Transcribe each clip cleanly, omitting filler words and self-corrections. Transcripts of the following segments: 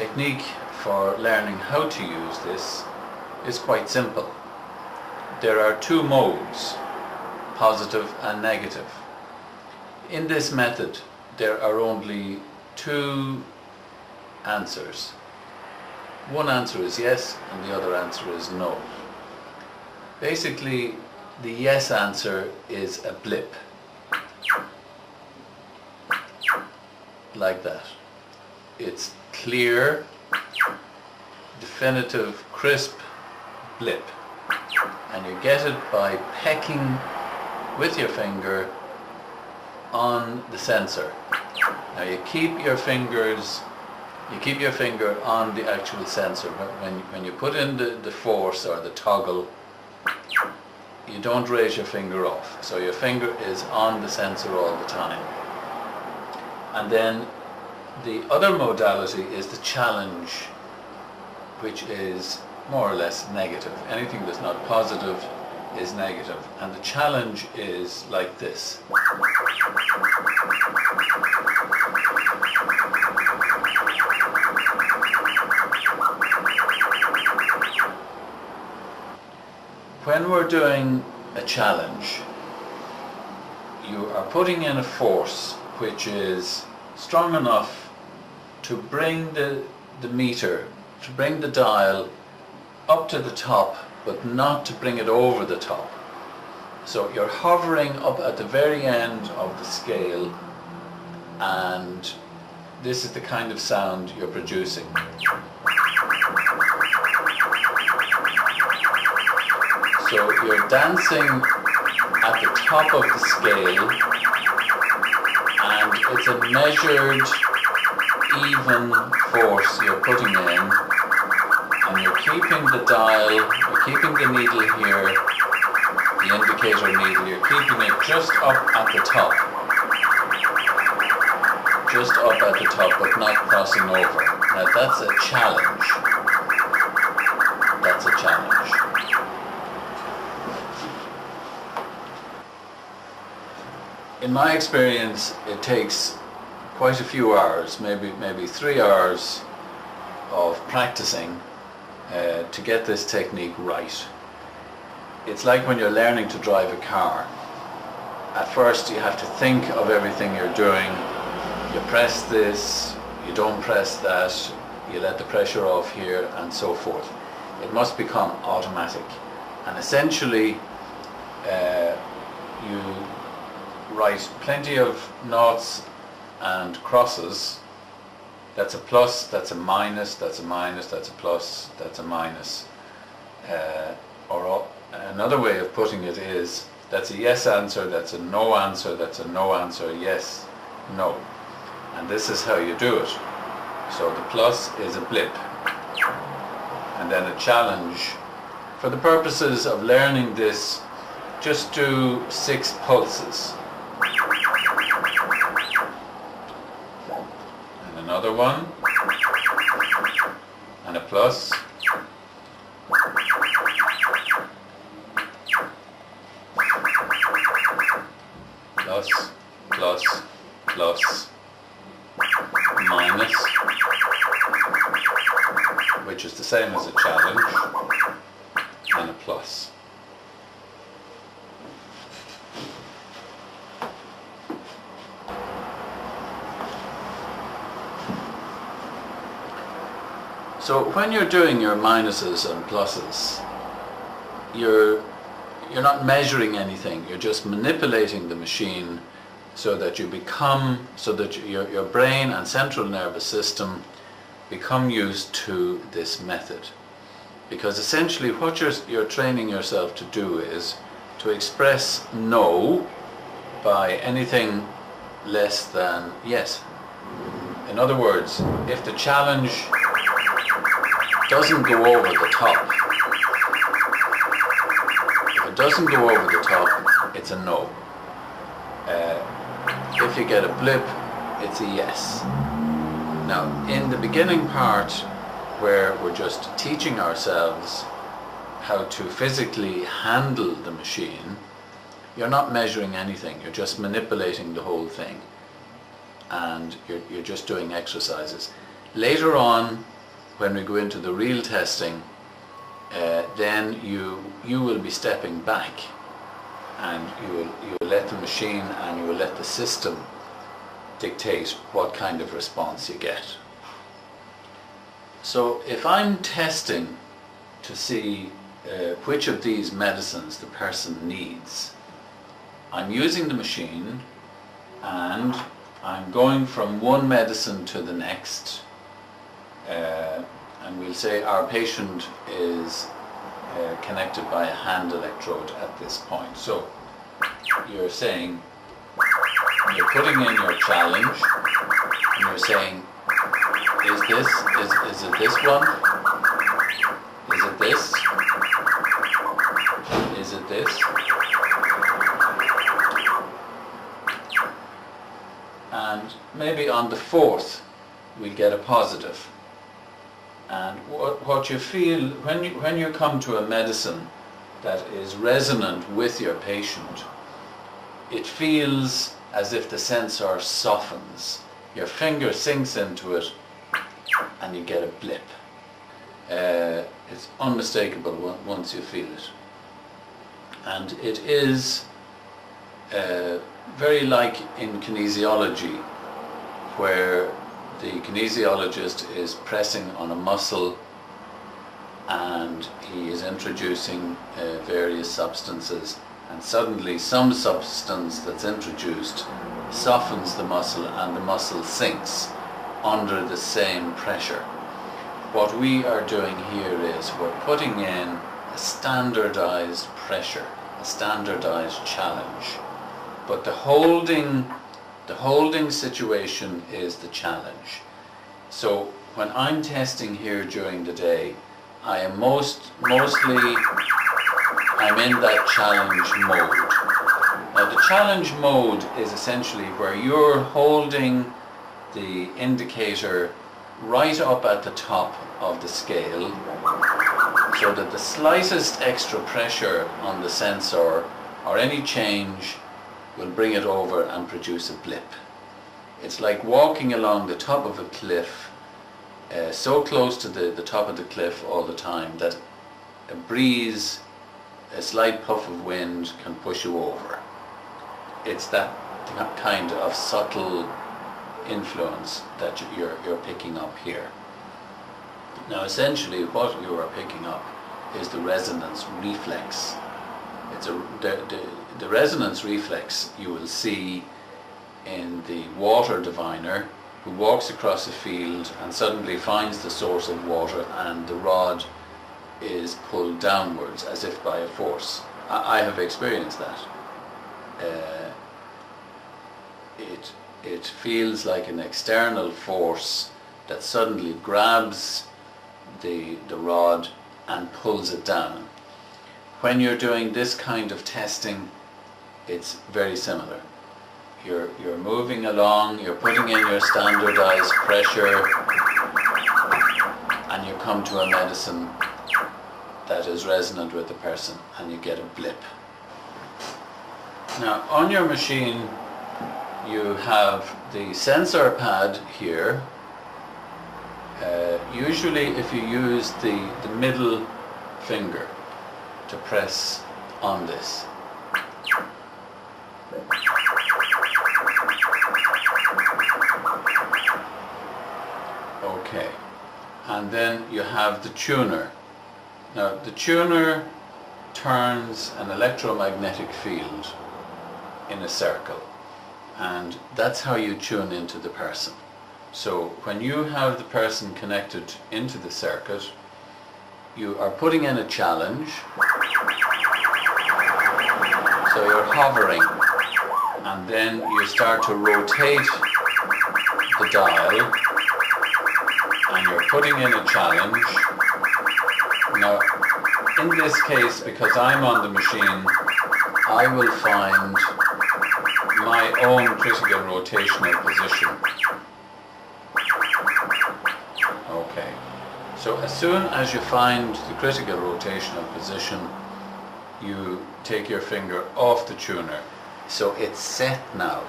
technique for learning how to use this is quite simple. There are two modes, positive and negative. In this method there are only two answers. One answer is yes and the other answer is no. Basically, the yes answer is a blip, like that. It's clear, definitive, crisp blip, and you get it by pecking with your finger on the sensor. Now you keep your finger on the actual sensor. When you put in the force or the toggle, you don't raise your finger off, so your finger is on the sensor all the time. And then the other modality is the challenge, which is more or less negative. Anything that's not positive is negative, and the challenge is like this. When we're doing a challenge, you are putting in a force which is strong enough to bring the meter, to bring the dial up to the top, but not to bring it over the top. So you're hovering up at the very end of the scale, and this is the kind of sound you're producing. So you're dancing at the top of the scale, and it's a measured, even force you're putting in, and you're keeping the dial, you're keeping the needle here, the indicator needle, you're keeping it just up at the top. Just up at the top, but not crossing over. Now that's a challenge. That's a challenge. In my experience, it takes quite a few hours, maybe 3 hours of practicing to get this technique right. It's like when you're learning to drive a car. At first you have to think of everything you're doing. You press this, you don't press that, you let the pressure off here, and so forth. It must become automatic. And essentially you write plenty of noughts and crosses. That's a plus, that's a minus, that's a minus, that's a plus, that's a minus. Or another way of putting it is, that's a yes answer, that's a no answer, that's a no answer, yes, no. And this is how you do it. So the plus is a blip, and then a challenge. For the purposes of learning this, just do 6 pulses. And another one, and a plus, plus, plus, plus, minus, which is the same as a challenge, and a plus. So when you're doing your minuses and pluses, you're not measuring anything, you're just manipulating the machine so that your brain and central nervous system become used to this method. Because essentially what you're training yourself to do is to express no by anything less than yes. In other words, if the challenge doesn't go over the top, if it doesn't go over the top, it's a no. If you get a blip, it's a yes. Now, in the beginning part, where we're just teaching ourselves how to physically handle the machine, you're not measuring anything, you're just manipulating the whole thing, and you're just doing exercises. Later on, when we go into the real testing, then you will be stepping back, and you will let the machine and you will let the system dictate what kind of response you get. So if I'm testing to see which of these medicines the person needs, I'm using the machine and I'm going from one medicine to the next, and we'll say our patient is connected by a hand electrode at this point. So you're saying, you're putting in your challenge, and you're saying, is it this one? Is it this? Is it this? And maybe on the fourth we'll get a positive. And what you feel when you come to a medicine that is resonant with your patient, it feels as if the sensor softens. Your finger sinks into it and you get a blip. It's unmistakable once you feel it. And it is very like in kinesiology, where the kinesiologist is pressing on a muscle and he is introducing various substances, and suddenly some substance that's introduced softens the muscle and the muscle sinks under the same pressure. What we are doing here is we're putting in a standardized pressure, a standardized challenge, but the holding situation is the challenge. So when I'm testing here during the day, I am mostly I'm in that challenge mode. Now the challenge mode is essentially where you're holding the indicator right up at the top of the scale, so that the slightest extra pressure on the sensor or any change will bring it over and produce a blip. It's like walking along the top of a cliff, so close to the top of the cliff all the time that a breeze, a slight puff of wind can push you over. It's that kind of subtle influence that you're picking up here. Now essentially what you are picking up is the resonance reflex. It's the resonance reflex you will see in the water diviner who walks across a field and suddenly finds the source of water and the rod is pulled downwards as if by a force. I have experienced that. It feels like an external force that suddenly grabs the rod and pulls it down. When you're doing this kind of testing, it's very similar. You're moving along, you're putting in your standardized pressure, and you come to a medicine that is resonant with the person and you get a blip. Now on your machine you have the sensor pad here. Usually if you use the middle finger to press on this, okay, and then you have the tuner. Now the tuner turns an electromagnetic field in a circle, and that's how you tune into the person. So when you have the person connected into the circuit, you are putting in a challenge, so you're hovering, and then you start to rotate the dial and you're putting in a challenge. Now in this case, because I'm on the machine, I will find my own critical rotational position. Okay, so as soon as you find the critical rotational position, you take your finger off the tuner. So it's set now.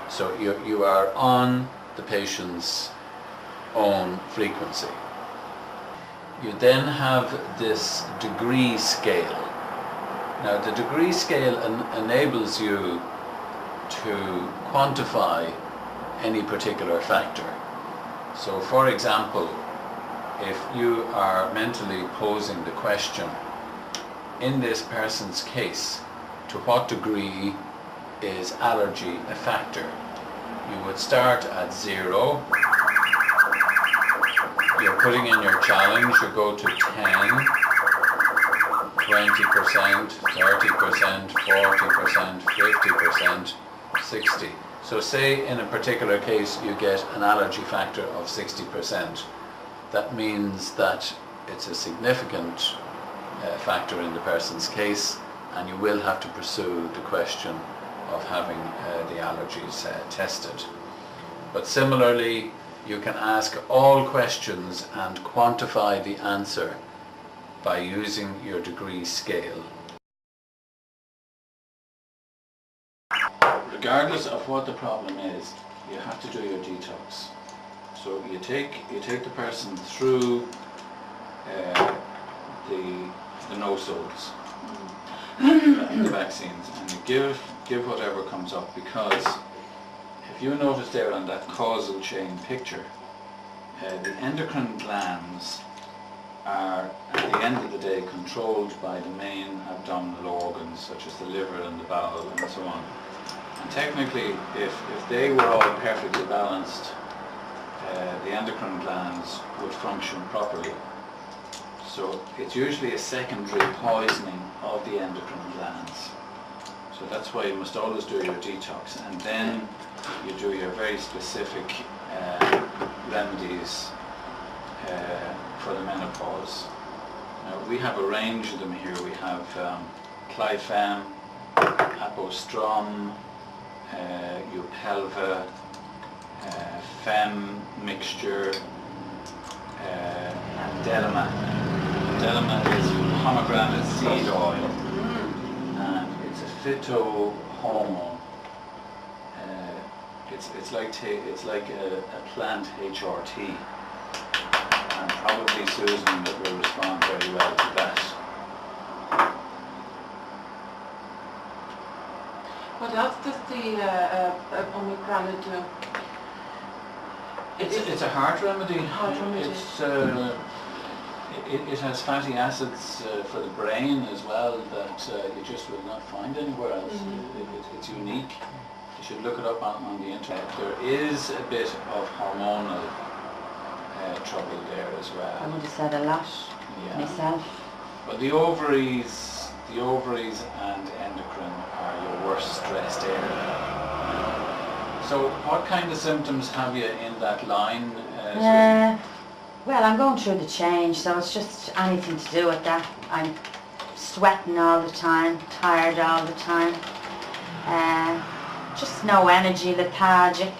So you are on the patient's own frequency. You then have this degree scale. Now the degree scale enables you to quantify any particular factor. So for example, if you are mentally posing the question, in this person's case, to what degree is allergy a factor? You would start at 0, you're putting in your challenge, you go to 10, 20%, 30%, 40%, 50%, 60%. So say in a particular case you get an allergy factor of 60%. That means that it's a significant factor in the person's case, and you will have to pursue the question of having the allergies tested. But similarly, you can ask all questions and quantify the answer by using your degree scale. Regardless of what the problem is, you have to do your detox. So you take the person through the no-sols, the vaccines, and you give whatever comes up, because if you notice there on that causal chain picture, the endocrine glands are at the end of the day controlled by the main abdominal organs such as the liver and the bowel and so on. And technically, if they were all perfectly balanced, the endocrine glands would function properly. So it's usually a secondary poisoning of the endocrine glands. So that's why you must always do your detox, and then you do your very specific remedies for the menopause. Now we have a range of them here. We have Clyfem, Apostrom, Upelva, Fem mixture, and Delama. Delama is pomegranate seed oil, and it's a phytohormone. It's like a plant HRT, and probably Susan will respond very well to that. What else does the pomegranate do? It's a heart remedy. Heart remedy. It has fatty acids for the brain as well that you just will not find anywhere else. It's unique. You should look it up on the internet. There is a bit of hormonal trouble there as well. I would have said a lot myself. But the ovaries and endocrine are your worst stressed area. So what kind of symptoms have you in that line? Well, I'm going through the change, so it's just anything to do with that. I'm sweating all the time, tired all the time, just no energy, lethargic.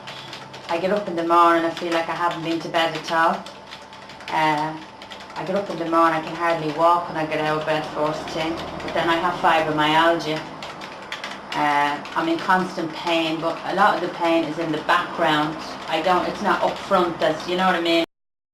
I get up in the morning, I feel like I haven't been to bed at all. I get up in the morning, I can hardly walk when I get out of bed first thing. But then I have fibromyalgia. I'm in constant pain, but a lot of the pain is in the background. It's not up front, you know what I mean?